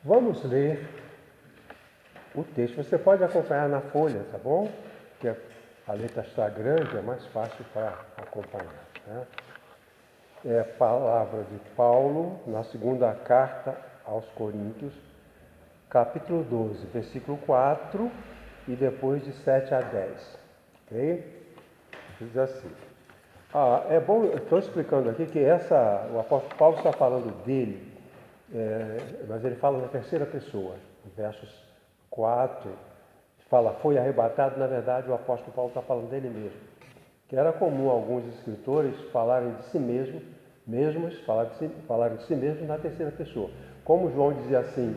Vamos ler o texto. Você pode acompanhar na folha, tá bom? Porque a letra está grande, é mais fácil para acompanhar. Né? É a palavra de Paulo na segunda carta aos Coríntios, capítulo 12, versículo 4 e depois de 7 a 10. Ok? Diz assim. É bom, estou explicando aqui que o apóstolo Paulo está falando dele, mas ele fala na terceira pessoa, versos 4, fala, foi arrebatado, na verdade o apóstolo Paulo está falando dele mesmo. Que era comum alguns escritores falarem de si mesmos, falarem de si mesmos na terceira pessoa. Como João dizia assim,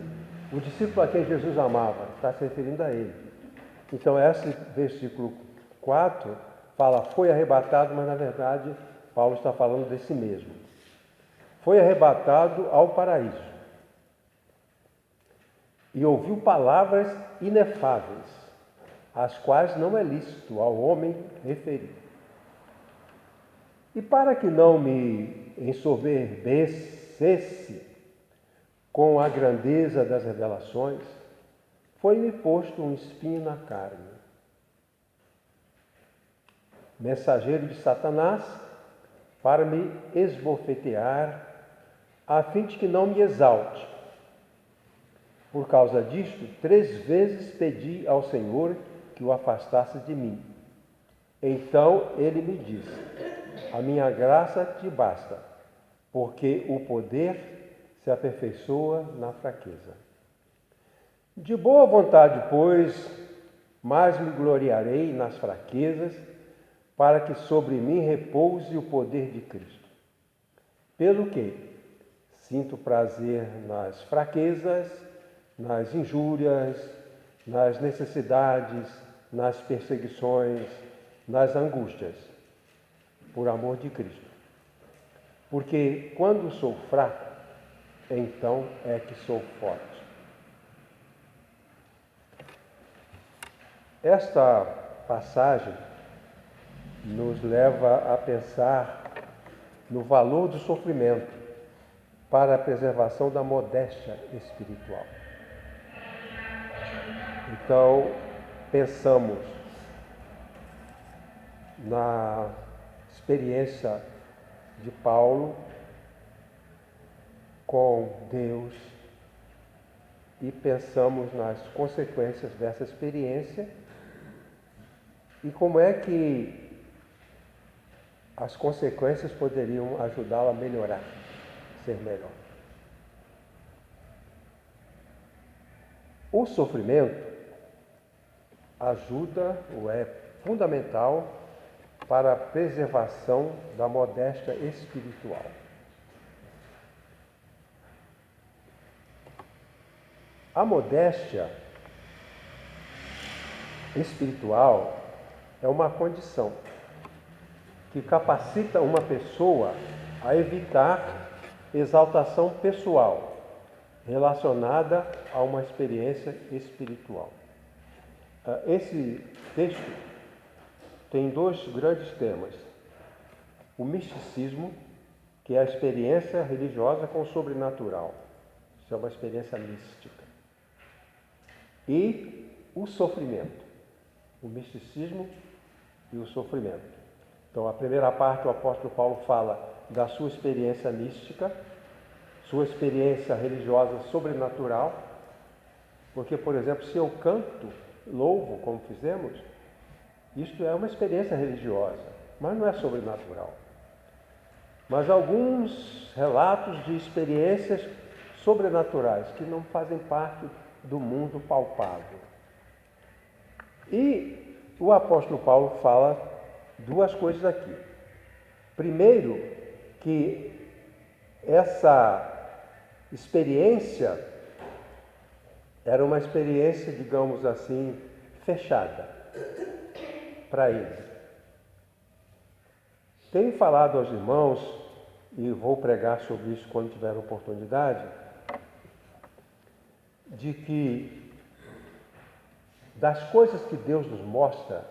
o discípulo a quem Jesus amava, está se referindo a ele. Então esse versículo 4 fala, foi arrebatado, mas na verdade Paulo está falando de si mesmo. Foi arrebatado ao paraíso e ouviu palavras inefáveis, as quais não é lícito ao homem referir. E para que não me ensoberbecesse com a grandeza das revelações, foi-me posto um espinho na carne, mensageiro de Satanás, para me esbofetear, a fim de que não me exalte. Por causa disto, 3 vezes pedi ao Senhor que o afastasse de mim. Então ele me disse, a minha graça te basta, porque o poder se aperfeiçoa na fraqueza. De boa vontade, pois, mais me gloriarei nas fraquezas, para que sobre mim repouse o poder de Cristo. Pelo que sinto prazer nas fraquezas, nas injúrias, nas necessidades, nas perseguições, nas angústias, por amor de Cristo. Porque quando sou fraco, então é que sou forte. Esta passagem nos leva a pensar no valor do sofrimento para a preservação da modéstia espiritual. Então, pensamos na experiência de Paulo com Deus e pensamos nas consequências dessa experiência e como é que as consequências poderiam ajudá-lo a melhorar, ser melhor. O sofrimento ajuda ou é fundamental para a preservação da modéstia espiritual. A modéstia espiritual é uma condição que capacita uma pessoa a evitar exaltação pessoal relacionada a uma experiência espiritual. Esse texto tem 2 grandes temas. O misticismo, que é a experiência religiosa com o sobrenatural. Isso é uma experiência mística. E o sofrimento. O misticismo e o sofrimento. Então, a primeira parte, o apóstolo Paulo fala da sua experiência mística, sua experiência religiosa sobrenatural, porque, por exemplo, se eu canto, louvo, como fizemos, isto é uma experiência religiosa, mas não é sobrenatural. Mas alguns relatos de experiências sobrenaturais que não fazem parte do mundo palpável. E o apóstolo Paulo fala 2 coisas aqui. Primeiro, que essa experiência era uma experiência, digamos assim, fechada para ele. Tenho falado aos irmãos, e vou pregar sobre isso quando tiver oportunidade, de que das coisas que Deus nos mostra,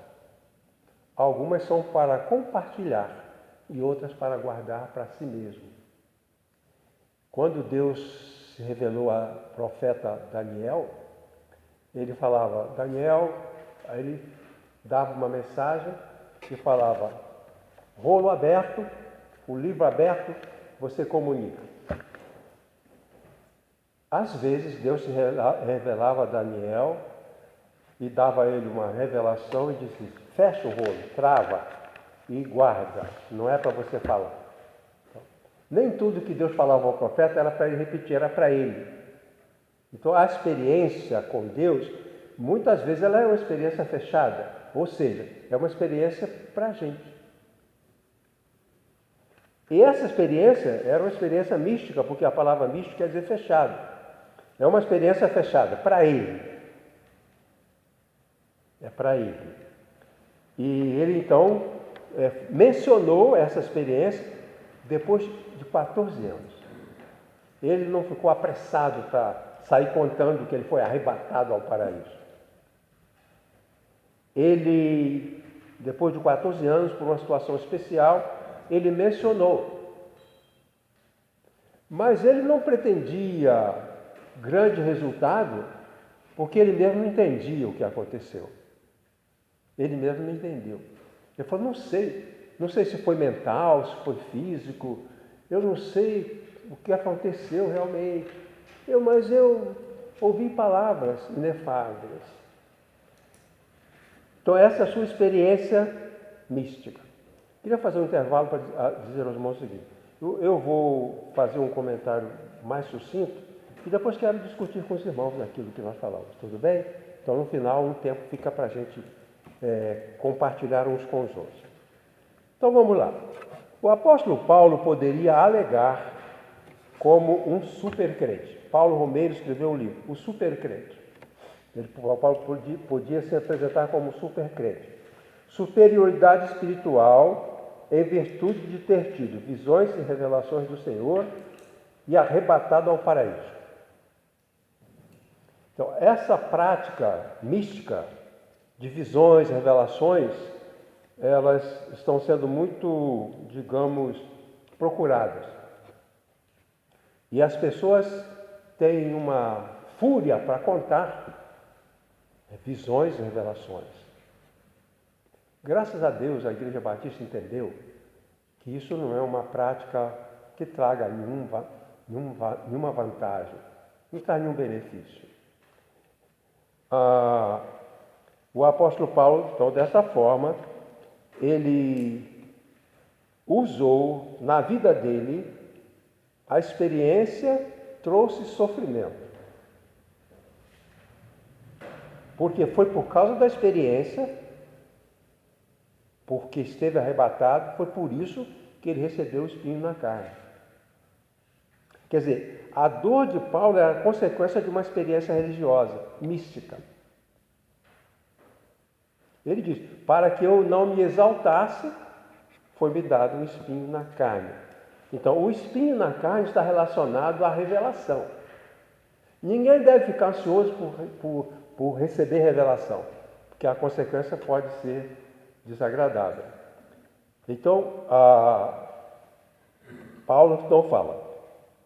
algumas são para compartilhar e outras para guardar para si mesmo. Quando Deus se revelou ao profeta Daniel, ele falava, Daniel, aí ele dava uma mensagem e falava, rolo aberto, o livro aberto, você comunica. Às vezes Deus se revelava a Daniel e dava a ele uma revelação e dizia, fecha o rolo, trava e guarda, não é para você falar. Então, nem tudo que Deus falava ao profeta era para ele repetir, era para ele. Então a experiência com Deus, muitas vezes ela é uma experiência fechada, ou seja, é uma experiência para a gente. E essa experiência era uma experiência mística, porque a palavra mística quer dizer fechado. É uma experiência fechada, para ele. É para ele. E ele então mencionou essa experiência depois de 14 anos. Ele não ficou apressado para sair contando que ele foi arrebatado ao paraíso. Ele, depois de 14 anos, por uma situação especial, ele mencionou. Mas ele não pretendia grande resultado, porque ele mesmo não entendia o que aconteceu. Ele mesmo não entendeu. Ele falou, não sei se foi mental, se foi físico, eu não sei o que aconteceu realmente, mas eu ouvi palavras inefáveis. Então essa é a sua experiência mística. Queria fazer um intervalo para dizer aos irmãos o seguinte, eu vou fazer um comentário mais sucinto e depois quero discutir com os irmãos naquilo que nós falamos, tudo bem? Então no final um tempo fica para a gente compartilhar uns com os outros. Então vamos lá. O apóstolo Paulo poderia alegar como um supercrente. Paulo Romeiro escreveu um livro, O Supercrente. Paulo podia se apresentar como supercrente. Superioridade espiritual em virtude de ter tido visões e revelações do Senhor e arrebatado ao paraíso. Então, essa prática mística de visões, revelações, elas estão sendo muito, digamos, procuradas. E as pessoas têm uma fúria para contar visões e revelações. Graças a Deus, a Igreja Batista entendeu que isso não é uma prática que traga nenhuma vantagem, não traz nenhum benefício. O apóstolo Paulo, então, dessa forma, ele usou na vida dele a experiência trouxe sofrimento. Porque foi por causa da experiência, porque esteve arrebatado, foi por isso que ele recebeu o espinho na carne. Quer dizer, a dor de Paulo era a consequência de uma experiência religiosa, mística. Ele diz, para que eu não me exaltasse, foi-me dado um espinho na carne. Então, o espinho na carne está relacionado à revelação. Ninguém deve ficar ansioso por receber revelação, porque a consequência pode ser desagradável. Então, Paulo então fala,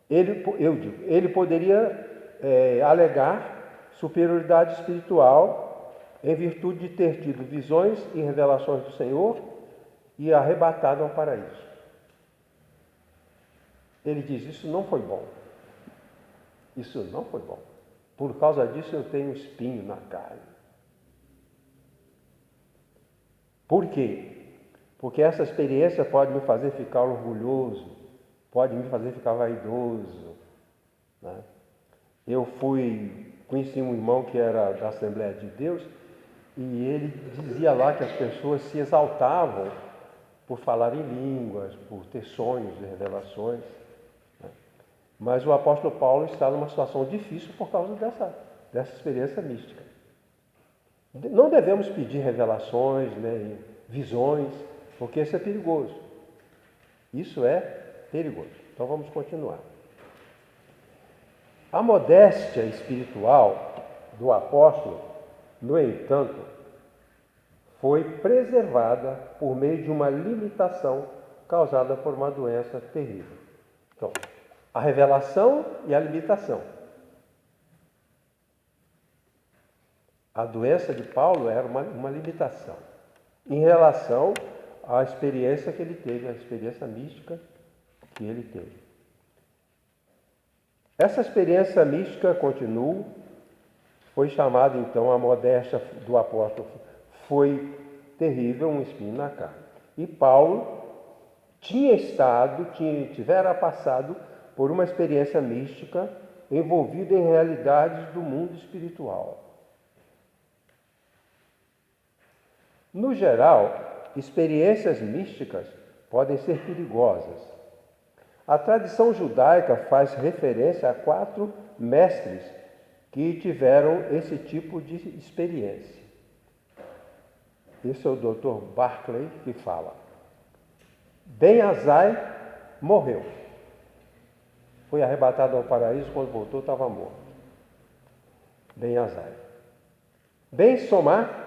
ele poderia alegar superioridade espiritual em virtude de ter tido visões e revelações do Senhor e arrebatado ao paraíso. Ele diz, isso não foi bom. Isso não foi bom. Por causa disso eu tenho espinho na carne. Por quê? Porque essa experiência pode me fazer ficar orgulhoso, pode me fazer ficar vaidoso. Né? Eu conheci um irmão que era da Assembleia de Deus e ele dizia lá que as pessoas se exaltavam por falar em línguas, por ter sonhos e revelações. Né? Mas o apóstolo Paulo está numa situação difícil por causa dessa experiência mística. Não devemos pedir revelações, né, visões, porque isso é perigoso. Isso é perigoso. Então vamos continuar. A modéstia espiritual do apóstolo, no entanto, foi preservada por meio de uma limitação causada por uma doença terrível. Então, A revelação e a limitação. A doença de Paulo era uma limitação em relação à experiência que ele teve, a experiência mística que ele teve. Essa experiência mística continua, foi chamada então a modéstia do apóstolo, foi terrível, um espinho na carne. E Paulo tivera passado por uma experiência mística envolvida em realidades do mundo espiritual. No geral, experiências místicas podem ser perigosas. A tradição judaica faz referência a 4 mestres que tiveram esse tipo de experiência. Esse é o Dr. Barclay que fala. Ben Azai morreu. Foi arrebatado ao paraíso, quando voltou estava morto. Ben Azai. Ben Somar,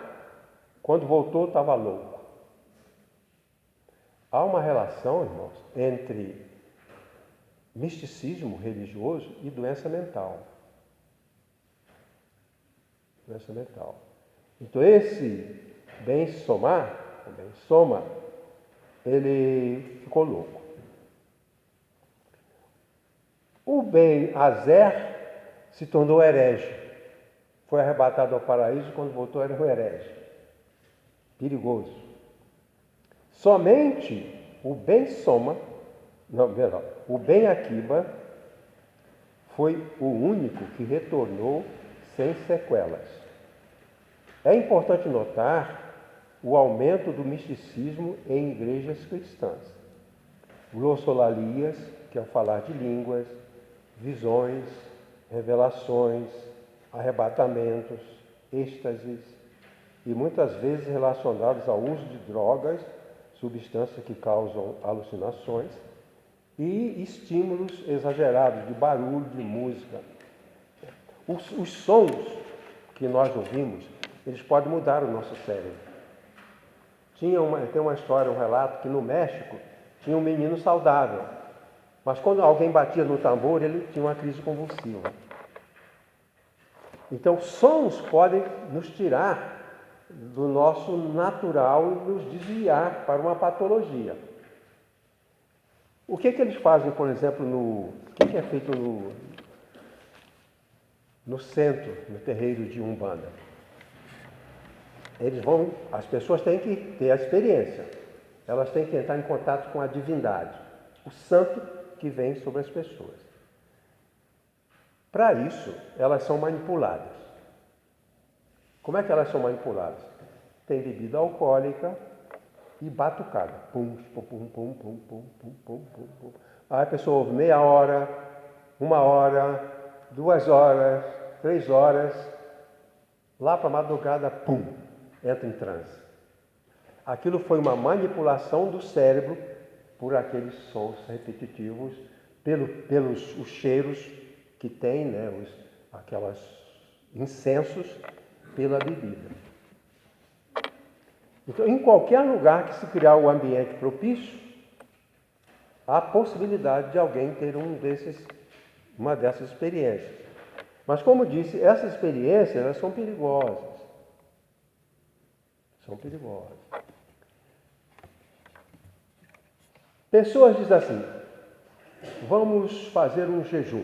quando voltou estava louco. Há uma relação, irmãos, entre misticismo religioso e doença mental. Doença mental. Então esse Ben Soma, ele ficou louco. O Ben Azer se tornou herege. Foi arrebatado ao paraíso, quando voltou era um herege. Perigoso. Somente o Ben Soma, o Ben Akiba foi o único que retornou sem sequelas. É importante notar o aumento do misticismo em igrejas cristãs. Glossolalias, que é o falar de línguas, visões, revelações, arrebatamentos, êxtases, e muitas vezes relacionados ao uso de drogas, substâncias que causam alucinações, e estímulos exagerados de barulho, de música. Os sons que nós ouvimos, eles podem mudar o nosso cérebro. Tem uma história, um relato, que no México tinha um menino saudável, mas quando alguém batia no tambor, ele tinha uma crise convulsiva. Então, sons podem nos tirar do nosso natural e nos desviar para uma patologia. O que eles fazem, por exemplo, o que é feito no centro, no terreiro de Umbanda? As pessoas têm que ter a experiência, elas têm que entrar em contato com a divindade, o santo que vem sobre as pessoas. Para isso, elas são manipuladas. Como é que elas são manipuladas? Tem bebida alcoólica e batucada. Pum, pum, pum, pum, pum, pum, pum, pum, pum. Aí a pessoa ouve meia hora, 1 hora, 2 horas, 3 horas. Lá para a madrugada, pum, entra em transe. Aquilo foi uma manipulação do cérebro por aqueles sons repetitivos, pelos os cheiros que tem, né, aquelas incensos, pela bebida. Então, em qualquer lugar que se criar o ambiente propício, há a possibilidade de alguém ter uma dessas experiências. Mas, como disse, essas experiências elas são perigosas. São perigosas. Pessoas dizem assim: vamos fazer um jejum.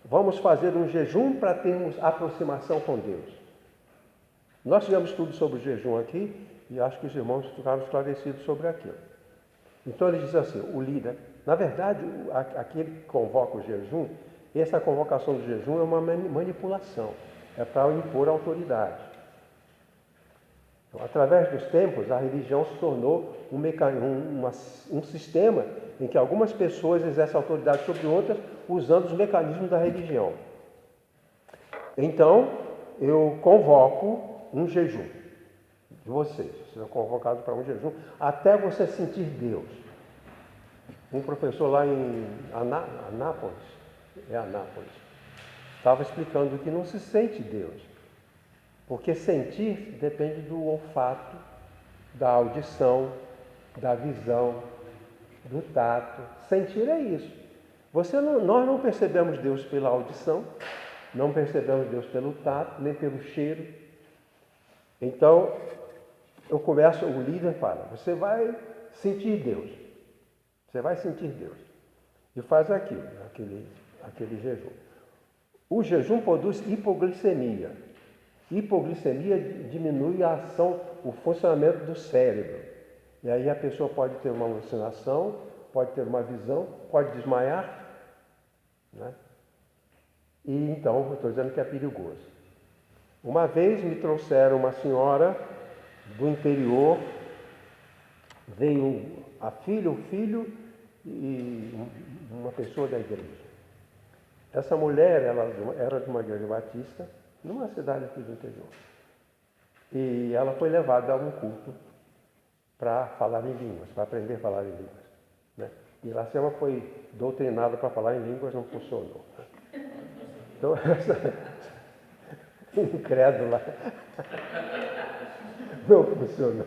Vamos fazer um jejum para termos aproximação com Deus. Nós tivemos tudo sobre o jejum aqui e acho que os irmãos ficaram esclarecidos sobre aquilo. Então ele diz assim, o líder, na verdade, aquele que convoca o jejum, essa convocação do jejum é uma manipulação, é para impor autoridade. Então, através dos tempos, a religião se tornou um sistema em que algumas pessoas exercem autoridade sobre outras usando os mecanismos da religião. Então, eu convoco um jejum de vocês. Vocês são convocados para um jejum até você sentir Deus. Um professor lá em Anápolis, estava explicando que não se sente Deus. Porque sentir depende do olfato, da audição, da visão, do tato. Sentir é isso. Nós não percebemos Deus pela audição, não percebemos Deus pelo tato, nem pelo cheiro. Então, o líder fala, você vai sentir Deus. Você vai sentir Deus. E faz aquele jejum. O jejum produz hipoglicemia. Hipoglicemia diminui a ação, o funcionamento do cérebro. E aí a pessoa pode ter uma alucinação, pode ter uma visão, pode desmaiar. Né? E então, eu estou dizendo que é perigoso. Uma vez me trouxeram uma senhora do interior, veio a filha, o filho e uma pessoa da igreja. Essa mulher, ela era de uma igreja batista, numa cidade aqui do interior. E ela foi levada a um culto para falar em línguas, para aprender a falar em línguas. Né? E lá ela foi doutrinada para falar em línguas, não funcionou. Né? Então, essa incrédula não funcionou.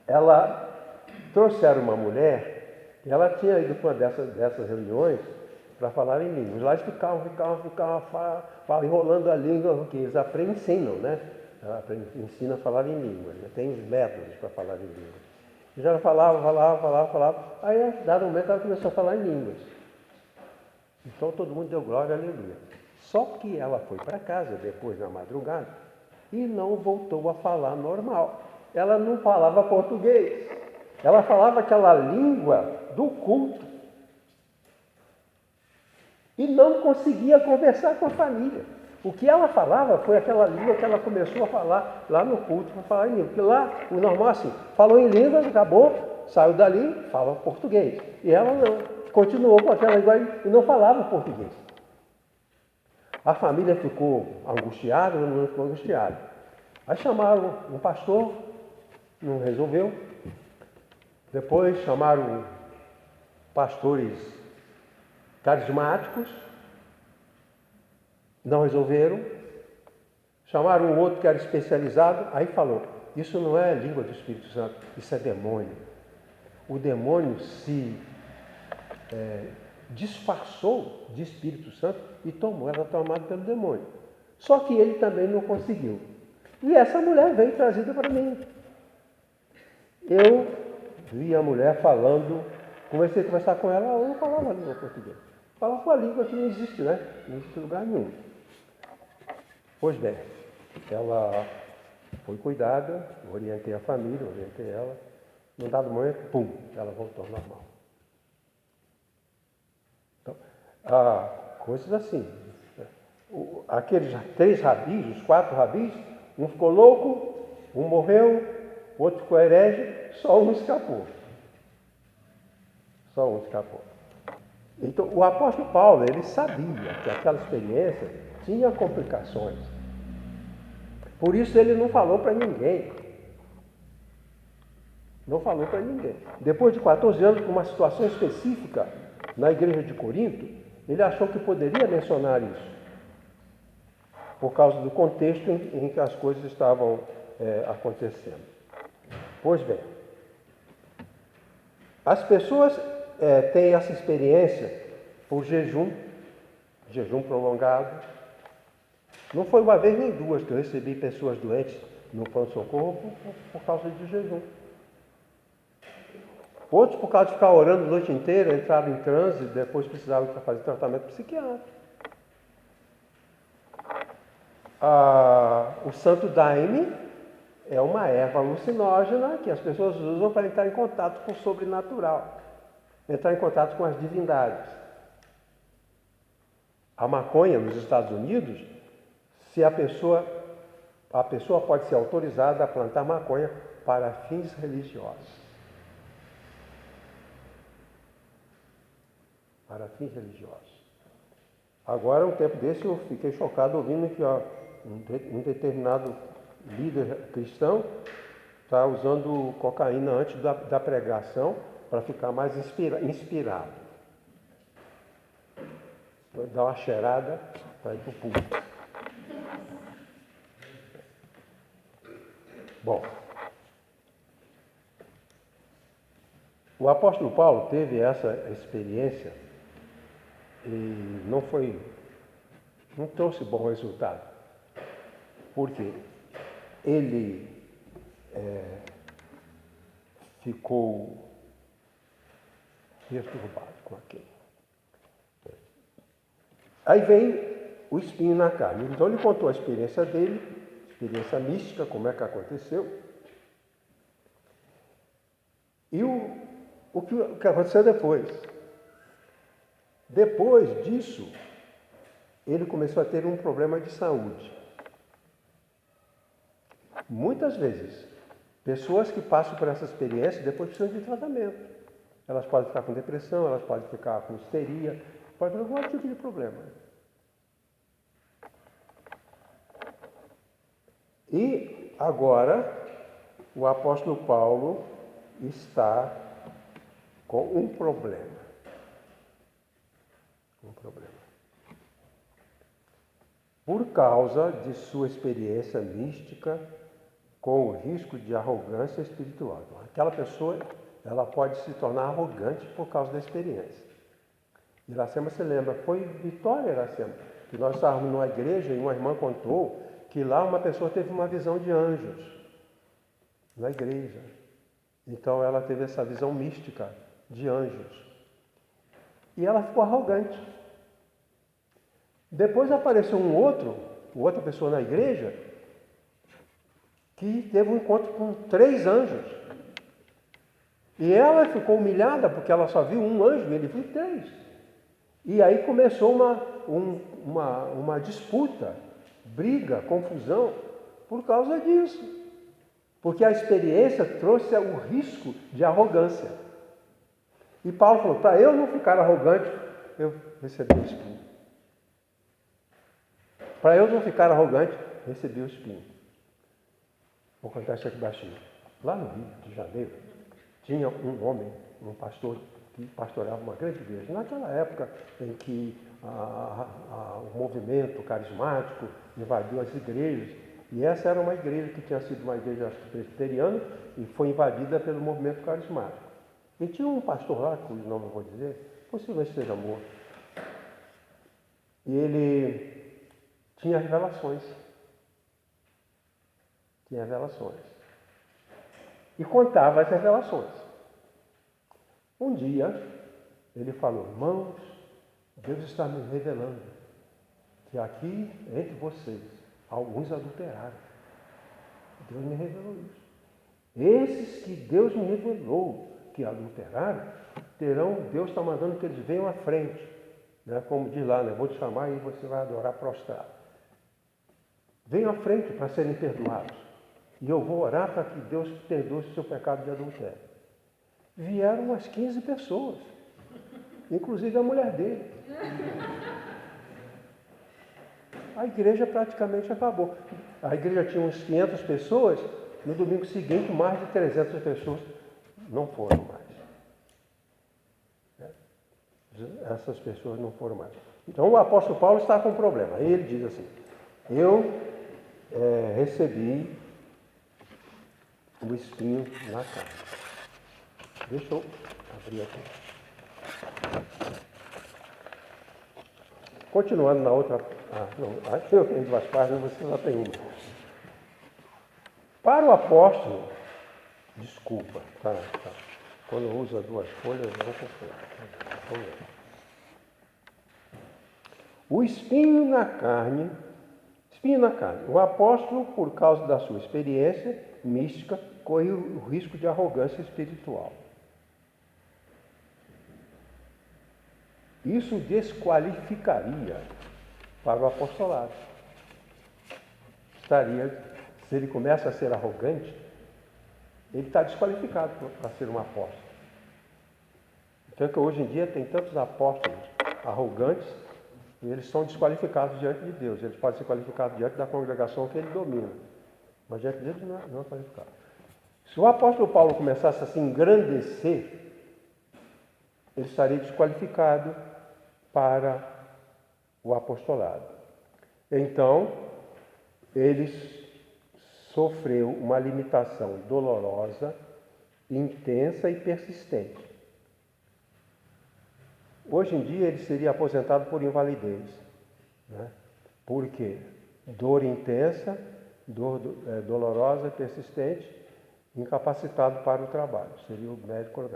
Ela trouxeram uma mulher, e ela tinha ido para uma dessas reuniões para falar em línguas. Lá eles ficavam enrolando a língua, porque eles ensinam, né? Ela ensina a falar em línguas, né? Tem os métodos para falar em línguas. E já falava. Aí, dado um momento, ela começou a falar em línguas. Então, todo mundo deu glória, aleluia. Só que ela foi para casa, depois da madrugada, e não voltou a falar normal. Ela não falava português. Ela falava aquela língua do culto. E não conseguia conversar com a família. O que ela falava foi aquela língua que ela começou a falar lá no culto, para falar em língua. Porque lá, o normal assim, falou em línguas, acabou, saiu dali, fala português. E ela não, continuou com aquela língua e não falava português. A família ficou angustiada, o mundo ficou angustiado. Aí chamaram um pastor, não resolveu. Depois chamaram pastores carismáticos, não resolveram. Chamaram um outro que era especializado, aí falou, isso não é língua do Espírito Santo, isso é demônio. O demônio se disfarçou de Espírito Santo e era tomado pelo demônio. Só que ele também não conseguiu. E essa mulher veio trazida para mim. Eu vi a mulher falando, comecei a conversar com ela, eu não falava a língua portuguesa. Falava com a língua que não existe, né? Não existe lugar nenhum. Pois bem, ela foi cuidada, orientei a família, orientei ela. Num dado momento, pum, ela voltou ao normal. Então, coisas assim. Aqueles 3 rabis, os 4 rabis, um ficou louco, um morreu, o outro ficou herege, só um escapou. Só um escapou. Então, o apóstolo Paulo, ele sabia que aquela experiência tinha complicações. Por isso ele não falou para ninguém. Não falou para ninguém. Depois de 14 anos, com uma situação específica na igreja de Corinto, ele achou que poderia mencionar isso. Por causa do contexto em que as coisas estavam acontecendo. Pois bem, as pessoas têm essa experiência por jejum prolongado. Não foi uma vez nem duas que eu recebi pessoas doentes no pronto-socorro por causa de jejum. Outros, por causa de ficar orando a noite inteira, entraram em transe e depois precisavam fazer tratamento psiquiátrico. O santo daime é uma erva alucinógena que as pessoas usam para entrar em contato com o sobrenatural, entrar em contato com as divindades. A maconha nos Estados Unidos, se a pessoa pode ser autorizada a plantar maconha para fins religiosos. Para fins religiosos. Agora, um tempo desse, eu fiquei chocado ouvindo que um determinado líder cristão está usando cocaína antes da pregação para ficar mais inspirado. Dá uma cheirada para ir para o público. Bom, O apóstolo Paulo teve essa experiência e não trouxe bom resultado, porque ele ficou perturbado com aquilo. Aí vem o espinho na carne. Então ele contou a experiência dele, experiência mística, como é que aconteceu. E o que aconteceu depois? Depois disso, ele começou a ter um problema de saúde. Muitas vezes, pessoas que passam por essa experiência depois precisam de tratamento. Elas podem ficar com depressão, elas podem ficar com histeria, pode ter algum tipo de problema. E agora, o apóstolo Paulo está com um problema. Por causa de sua experiência mística com o risco de arrogância espiritual. Então, aquela pessoa, ela pode se tornar arrogante por causa da experiência. Iracema se lembra, foi Vitória, Iracema, que nós estávamos numa igreja e uma irmã contou que lá uma pessoa teve uma visão de anjos na igreja. Então ela teve essa visão mística de anjos. E ela ficou arrogante. Depois apareceu outra pessoa na igreja, que teve um encontro com 3 anjos. E ela ficou humilhada porque ela só viu um anjo e ele viu 3. E aí começou uma disputa, briga, confusão, por causa disso. Porque a experiência trouxe o risco de arrogância. E Paulo falou, para eu não ficar arrogante, eu recebi o espinho. Para eu não ficar arrogante, recebi o espinho. Vou contar isso aqui baixinho. Lá no Rio de Janeiro, tinha um homem, um pastor, que pastoreava uma grande igreja. Naquela época em que o movimento carismático invadiu as igrejas, e essa era uma igreja que tinha sido uma igreja presbiteriana e foi invadida pelo movimento carismático. E tinha um pastor lá, cujo nome eu vou dizer, possivelmente seja morto. E ele tinha revelações. E contava as revelações. Um dia, ele falou, irmãos, Deus está me revelando que aqui, entre vocês, alguns adulteraram. Deus me revelou isso. Esses que Deus me revelou que adulteraram, Deus está mandando que eles venham à frente. Né? Como diz lá, né? Vou te chamar e você vai adorar prostrado. Venham à frente para serem perdoados. E eu vou orar para que Deus perdoe o seu pecado de adultério. Vieram umas 15 pessoas, inclusive a mulher dele. A igreja praticamente acabou. A igreja tinha uns 500 pessoas, no domingo seguinte mais de 300 pessoas não foram mais. Essas pessoas não foram mais. Então o apóstolo Paulo está com um problema. Aí ele diz assim, eu recebi o espinho na carne. Deixa eu abrir aqui. Continuando na outra... acho que eu tenho 2 páginas, você lá tem uma. Para o apóstolo... Desculpa, tá. Quando usa 2 folhas, eu vou confundir. Vamos ver. O espinho na carne... O apóstolo, por causa da sua experiência mística, corre o risco de arrogância espiritual. Isso desqualificaria para o apostolado. Se ele começa a ser arrogante, ele está desqualificado para ser um apóstolo. Então que hoje em dia tem tantos apóstolos arrogantes, e eles são desqualificados diante de Deus. Eles podem ser qualificados diante da congregação que ele domina, mas diante dele não é qualificado. Se o apóstolo Paulo começasse a se engrandecer, ele estaria desqualificado para o apostolado. Então, ele sofreu uma limitação dolorosa, intensa e persistente. Hoje em dia ele seria aposentado por invalidez, né? Por quê? Dor intensa, dor dolorosa, persistente, incapacitado para o trabalho. Seria o médico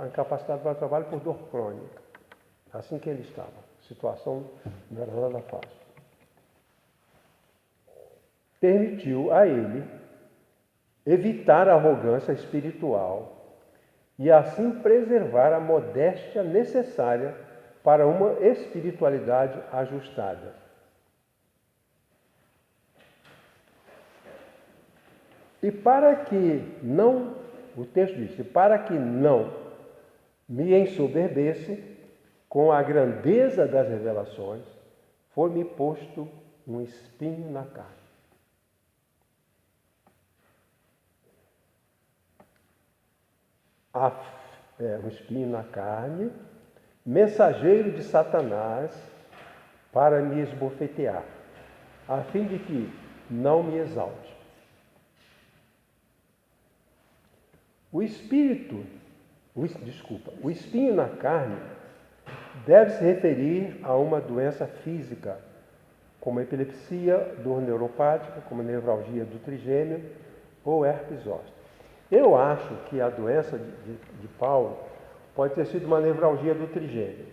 incapacitado para o trabalho por dor crônica. Assim que ele estava. A situação não era nada fácil. Permitiu a ele evitar a arrogância espiritual e assim preservar a modéstia necessária para uma espiritualidade ajustada. E para que não, o texto diz, para que não me ensoberbesse com a grandeza das revelações, foi-me posto um espinho na carne. Um espinho na carne, mensageiro de Satanás para me esbofetear, a fim de que não me exalte. O espinho na carne deve se referir a uma doença física, como epilepsia, dor neuropática, como nevralgia do trigêmeo ou herpes zoster. Eu acho que a doença de Paulo pode ter sido uma nevralgia do trigêmeo.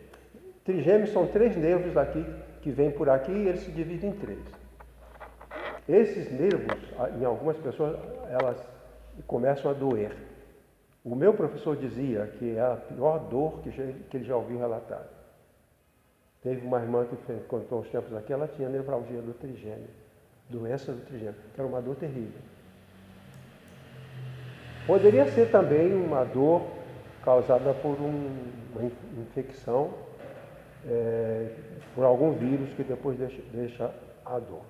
Trigêmeos são 3 nervos aqui que vêm por aqui e eles se dividem em 3. Esses nervos, em algumas pessoas, elas começam a doer. O meu professor dizia que é a pior dor que ele já ouviu relatar. Teve uma irmã que contou uns tempos aqui, ela tinha nevralgia do trigêmeo, doença do trigêmeo, que era uma dor terrível. Poderia ser também uma dor causada por uma infecção, por algum vírus que depois deixa a dor.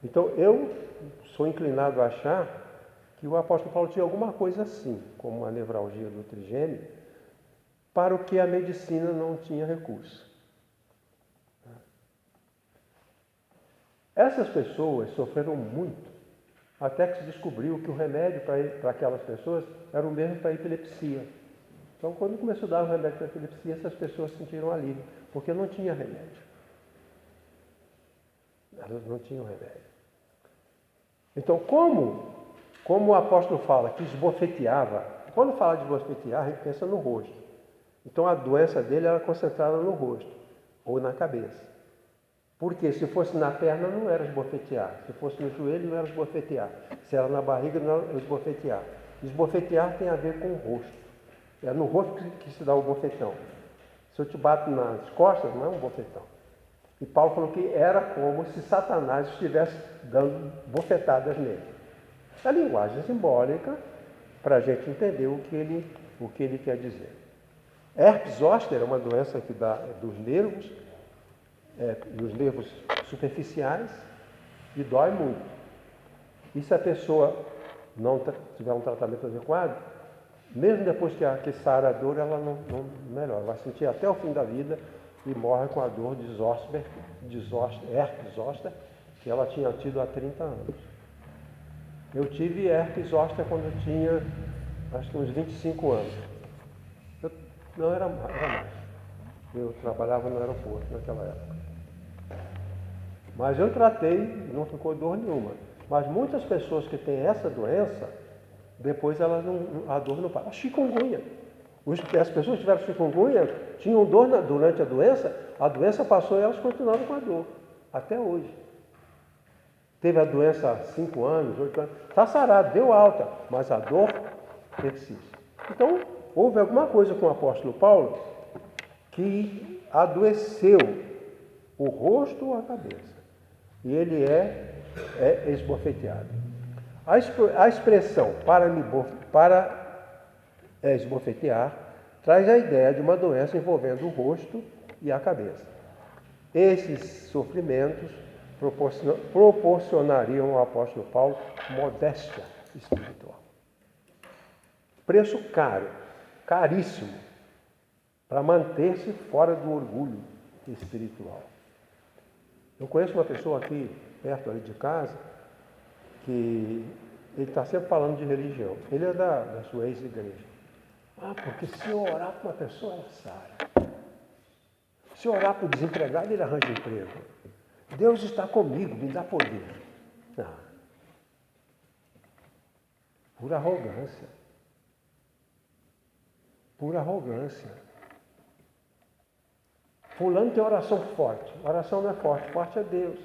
Então, eu sou inclinado a achar que o apóstolo Paulo tinha alguma coisa assim, como a nevralgia do trigêmeo, para o que a medicina não tinha recurso. Essas pessoas sofreram muito, até que se descobriu que o remédio para aquelas pessoas era o mesmo para a epilepsia. Então, quando começou a dar o remédio para a epilepsia, essas pessoas sentiram alívio, porque não tinha remédio. Elas não tinham remédio. Então, como o apóstolo fala que esbofeteava, quando fala de esbofetear, a gente pensa no rosto. Então, a doença dele era concentrada no rosto ou na cabeça. Porque se fosse na perna, não era esbofetear. Se fosse no joelho, não era esbofetear. Se era na barriga, não era esbofetear. Esbofetear tem a ver com o rosto. É no rosto que se dá o bofetão. Se eu te bato nas costas, não é um bofetão. E Paulo falou que era como se Satanás estivesse dando bofetadas nele. A linguagem simbólica, para a gente entender o que ele quer dizer. Herpes zoster é uma doença que dá dos nervos superficiais e dói muito. E se a pessoa não tiver um tratamento adequado, mesmo depois que sara a dor, ela não melhora. Vai sentir até o fim da vida e morre com a dor de herpes zoster, que ela tinha tido há 30 anos. Eu tive herpes zoster quando eu tinha, acho que uns 25 anos. Não, era mais. Eu trabalhava no aeroporto naquela época. Mas eu tratei e não ficou dor nenhuma. Mas muitas pessoas que têm essa doença, depois a dor não para. A chikungunya. As pessoas que tiveram chikungunya tinham dor durante a doença passou e elas continuavam com a dor, até hoje. Teve a doença há 5 anos, 8 anos, está sarado, deu alta, mas a dor persiste. Então, houve alguma coisa com o apóstolo Paulo que adoeceu o rosto ou a cabeça. E ele é esbofeteado. A expressão para esbofetear traz a ideia de uma doença envolvendo o rosto e a cabeça. Esses sofrimentos proporcionariam ao apóstolo Paulo modéstia espiritual. Preço caro, caríssimo, para manter-se fora do orgulho espiritual. Eu conheço uma pessoa aqui, perto ali de casa, que ele está sempre falando de religião. Ele é da sua ex-igreja. Ah, porque se eu orar para uma pessoa, ela sai. Se eu orar para o desempregado, ele arranja emprego. Deus está comigo, me dá poder. Não. Pura arrogância. Pura arrogância. Fulano tem oração forte. Oração não é forte, forte é Deus.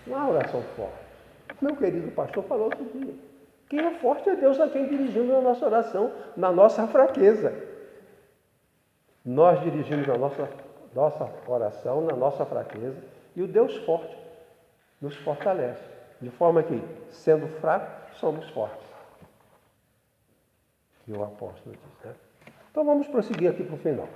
Não há oração forte. Meu querido pastor falou outro dia. Quem é forte é Deus a quem dirigimos a nossa oração, na nossa fraqueza. Nós dirigimos a nossa oração na nossa fraqueza e o Deus forte nos fortalece. De forma que, sendo fracos, somos fortes. Que o apóstolo diz, né? Então vamos prosseguir aqui para o final.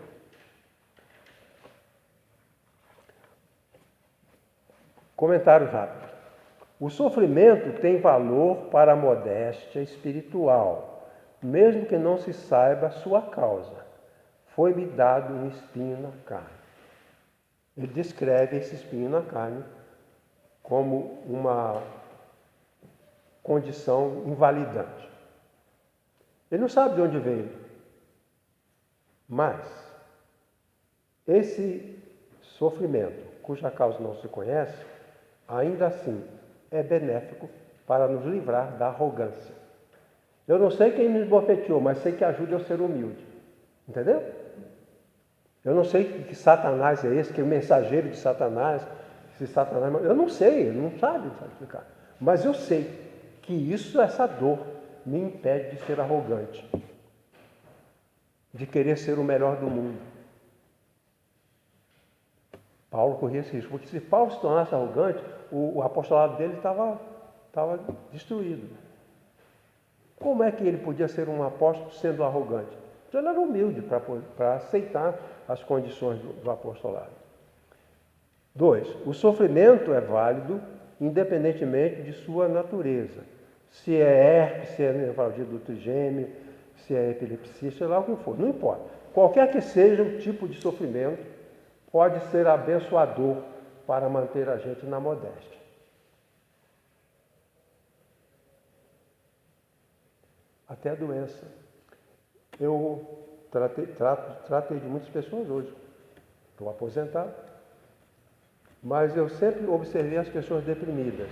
Comentário rápido. O sofrimento tem valor para a modéstia espiritual, mesmo que não se saiba a sua causa. Foi-me dado um espinho na carne. Ele descreve esse espinho na carne como uma condição invalidante. Ele não sabe de onde veio, mas esse sofrimento, cuja causa não se conhece, ainda assim é benéfico para nos livrar da arrogância. Eu não sei quem me esbofeteou, mas sei que ajuda eu a ser humilde. Entendeu? Eu não sei que Satanás é esse, que é o mensageiro de Satanás, se Satanás... Eu não sei, ele não sabe explicar. Mas eu sei que isso, essa dor, me impede de ser arrogante, de querer ser o melhor do mundo. Paulo corria esse risco, porque se Paulo se tornasse arrogante, o apostolado dele estava destruído. Como é que ele podia ser um apóstolo sendo arrogante? Então ele era humilde para aceitar as condições do apostolado. 2. O sofrimento é válido independentemente de sua natureza. Se é herpes, se é nefralgia do trigêmeo, se é epilepsia, sei lá o que for, não importa. Qualquer que seja o tipo de sofrimento, pode ser abençoador para manter a gente na modéstia. Até a doença. Eu tratei de muitas pessoas hoje. Estou aposentado. Mas eu sempre observei as pessoas deprimidas.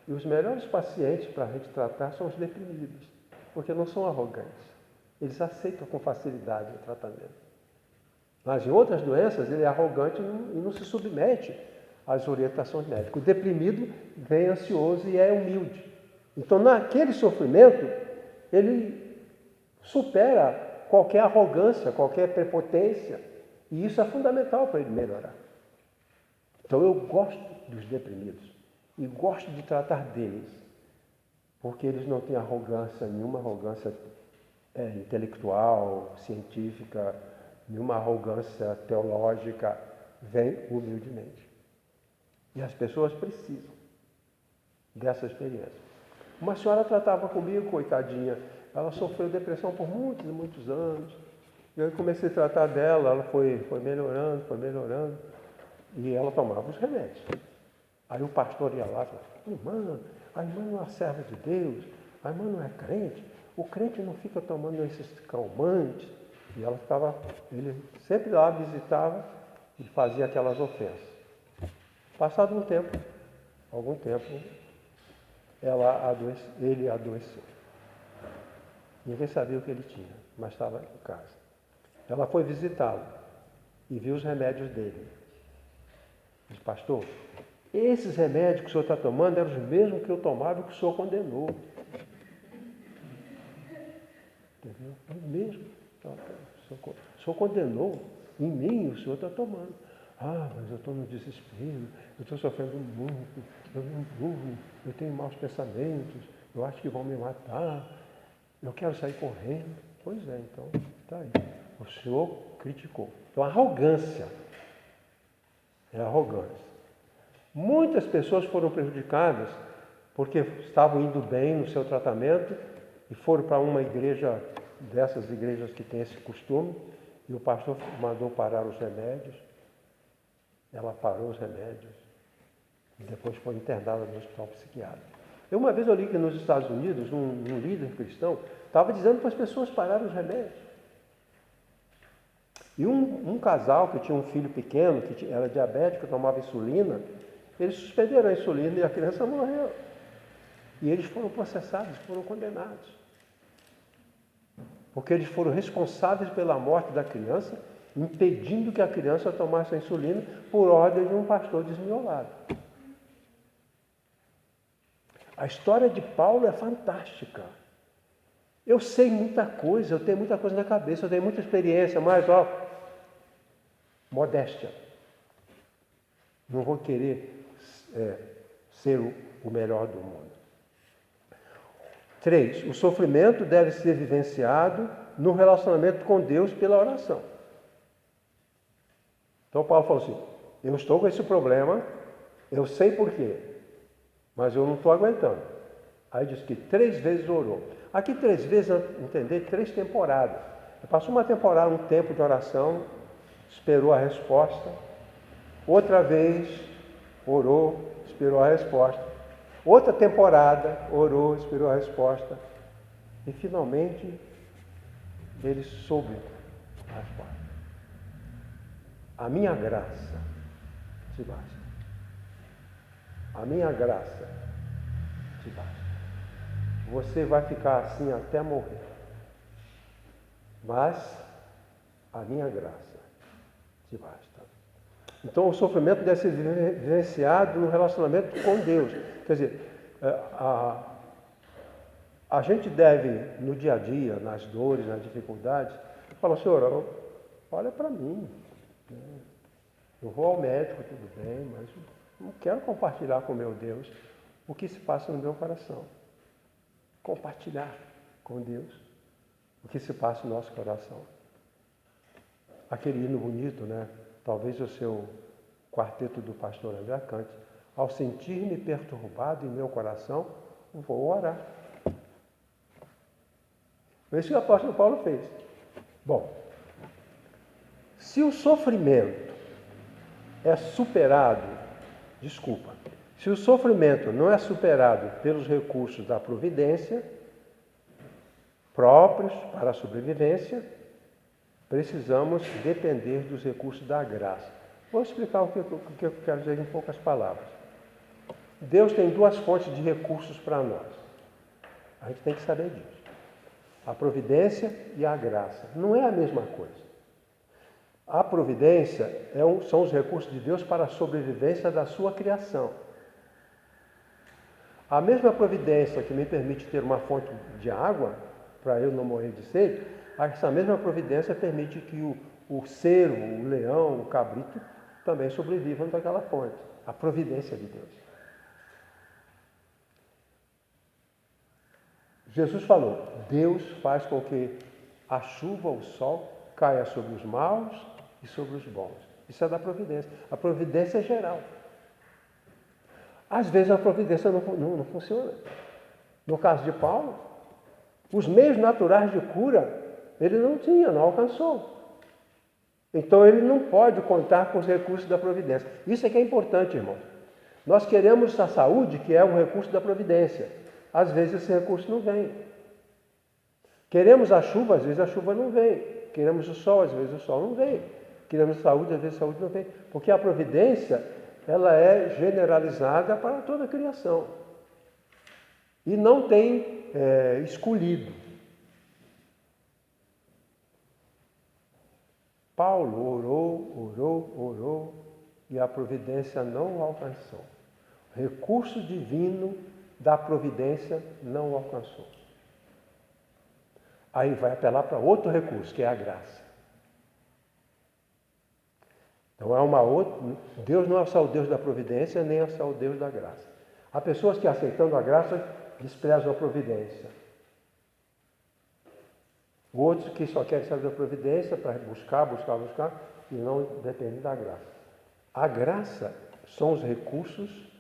E os melhores pacientes para a gente tratar são os deprimidos, porque não são arrogantes. Eles aceitam com facilidade o tratamento. Mas em outras doenças, ele é arrogante e não se submete às orientações médicas. O deprimido vem ansioso e é humilde. Então, naquele sofrimento, ele supera qualquer arrogância, qualquer prepotência. E isso é fundamental para ele melhorar. Então, eu gosto dos deprimidos e gosto de tratar deles, porque eles não têm arrogância, nenhuma arrogância intelectual, científica, nenhuma arrogância teológica, vem humildemente. E as pessoas precisam dessa experiência. Uma senhora tratava comigo, coitadinha, ela sofreu depressão por muitos e muitos anos. E eu comecei a tratar dela, ela foi melhorando, e ela tomava os remédios. Aí o pastor ia lá e falava, irmã, a irmã não é serva de Deus, a irmã não é crente, o crente não fica tomando esses calmantes. E ela ficava, ele sempre lá visitava e fazia aquelas ofensas. Passado algum tempo, ele adoeceu. Ninguém sabia o que ele tinha, mas estava em casa. Ela foi visitá-lo e viu os remédios dele. Disse, pastor, esses remédios que o senhor está tomando eram os mesmos que eu tomava e que o senhor condenou. Entendeu? É o mesmo. O senhor condenou em mim, o senhor está tomando. Ah, mas eu estou no desespero, eu estou sofrendo muito, eu não durmo, eu tenho maus pensamentos, eu acho que vão me matar, eu quero sair correndo. Pois é, então, está aí. O senhor criticou. Então, arrogância. É arrogância. Muitas pessoas foram prejudicadas porque estavam indo bem no seu tratamento e foram para uma igreja, dessas igrejas que tem esse costume, e o pastor mandou parar os remédios. Ela parou os remédios e depois foi internada no hospital psiquiátrico. Uma vez eu li que nos Estados Unidos, um líder cristão Estava dizendo para as pessoas pararem os remédios. E um casal que tinha um filho pequeno, que era diabético, tomava insulina, eles suspenderam a insulina e a criança morreu. E eles foram processados, foram condenados. Porque eles foram responsáveis pela morte da criança, impedindo que a criança tomasse a insulina por ordem de um pastor desmiolado. A história de Paulo é fantástica. Eu sei muita coisa, eu tenho muita coisa na cabeça, eu tenho muita experiência, mas, modéstia. Não vou querer ser o melhor do mundo. 3. O sofrimento deve ser vivenciado no relacionamento com Deus pela oração. Então Paulo falou assim, eu estou com esse problema, eu sei por quê, mas eu não estou aguentando. Aí diz que 3 vezes orou. Aqui 3 vezes, entender, 3 temporadas. Passou uma temporada, um tempo de oração, esperou a resposta. Outra vez, orou, esperou a resposta. Outra temporada, orou, esperou a resposta. E finalmente, ele soube a resposta. A minha graça te basta. A minha graça te basta. Você vai ficar assim até morrer. Mas a minha graça te basta. Então o sofrimento deve ser vivenciado no relacionamento com Deus. Quer dizer, a gente deve, no dia a dia, nas dores, nas dificuldades, falar, Senhor, olha para mim. Eu vou ao médico, tudo bem, mas não quero compartilhar com meu Deus o que se passa no meu coração. Compartilhar com Deus o que se passa no nosso coração. Aquele hino bonito, né? Talvez o seu quarteto do pastor André cante. Ao sentir-me perturbado em meu coração, vou orar. Foi isso que o apóstolo Paulo fez. Bom, se o sofrimento é superado, se o sofrimento não é superado pelos recursos da providência, próprios para a sobrevivência, precisamos depender dos recursos da graça. Vou explicar o que eu quero dizer em poucas palavras. Deus tem 2 fontes de recursos para nós. A gente tem que saber disso. A providência e a graça. Não é a mesma coisa. A providência são os recursos de Deus para a sobrevivência da sua criação. A mesma providência que me permite ter uma fonte de água, para eu não morrer de sede, essa mesma providência permite que o cervo, o leão, o cabrito também sobrevivam daquela fonte. A providência de Deus. Jesus falou, Deus faz com que a chuva, o sol, caia sobre os maus e sobre os bons. Isso é da providência. A providência é geral. Às vezes a providência não funciona. No caso de Paulo, os meios naturais de cura, ele não tinha, não alcançou. Então ele não pode contar com os recursos da providência. Isso é que é importante, irmão. Nós queremos a saúde, que é um recurso da providência. Às vezes esse recurso não vem. Queremos a chuva, às vezes a chuva não vem. Queremos o sol, às vezes o sol não vem. Queremos saúde, às vezes a saúde não vem. Porque a providência, ela é generalizada para toda a criação. E não tem escolhido. Paulo orou, e a providência não o alcançou. O recurso divino da providência não o alcançou. Aí vai apelar para outro recurso, que é a graça. Então é uma outra. Deus não é só o Deus da providência, nem é só o Deus da graça. Há pessoas que, aceitando a graça, desprezam a providência. Outros que só querem saber da providência para buscar e não dependem da graça. A graça são os recursos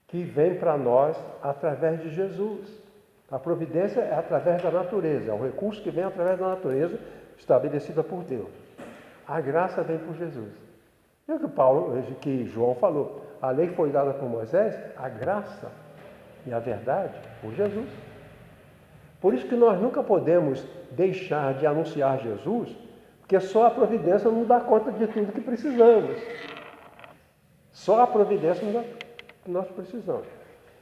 que vêm para nós através de Jesus. A providência é através da natureza, é um recurso que vem através da natureza estabelecida por Deus. A graça vem por Jesus. É o que João falou. A lei foi dada por Moisés, a graça e a verdade por Jesus. Por isso que nós nunca podemos deixar de anunciar Jesus, porque só a providência não dá conta de tudo que precisamos. Só a providência não dá que nós precisamos.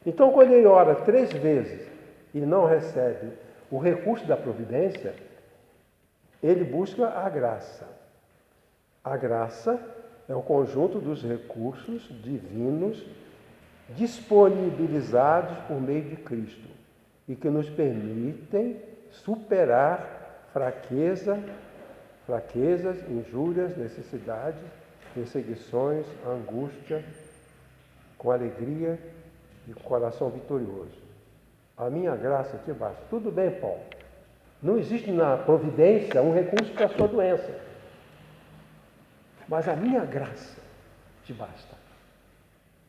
Então, quando ele ora 3 vezes e não recebe o recurso da providência, ele busca a graça. A graça é o conjunto dos recursos divinos disponibilizados por meio de Cristo e que nos permitem superar fraquezas, injúrias, necessidades, perseguições, angústia, com alegria e com coração vitorioso. A minha graça te basta. Tudo bem, Paulo. Não existe na providência um recurso para a sua doença. Mas a minha graça te basta.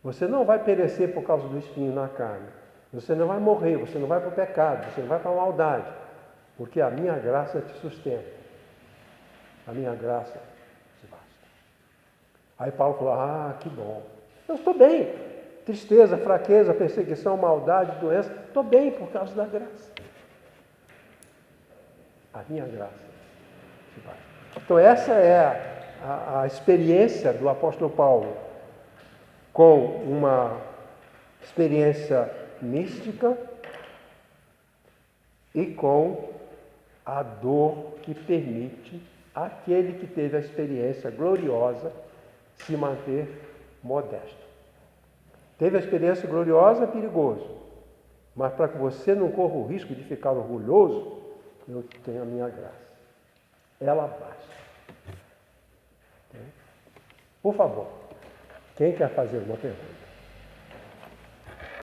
Você não vai perecer por causa do espinho na carne. Você não vai morrer, você não vai para o pecado, você não vai para a maldade. Porque a minha graça te sustenta. A minha graça te basta. Aí Paulo falou, que bom. Eu estou bem. Tristeza, fraqueza, perseguição, maldade, doença. Estou bem por causa da graça. A minha graça te basta. Então essa é a experiência do apóstolo Paulo com uma experiência mística e com a dor que permite aquele que teve a experiência gloriosa se manter modesto. Teve a experiência gloriosa, é perigoso, mas para que você não corra o risco de ficar orgulhoso, eu tenho a minha graça. Ela basta. Por favor, quem quer fazer uma pergunta?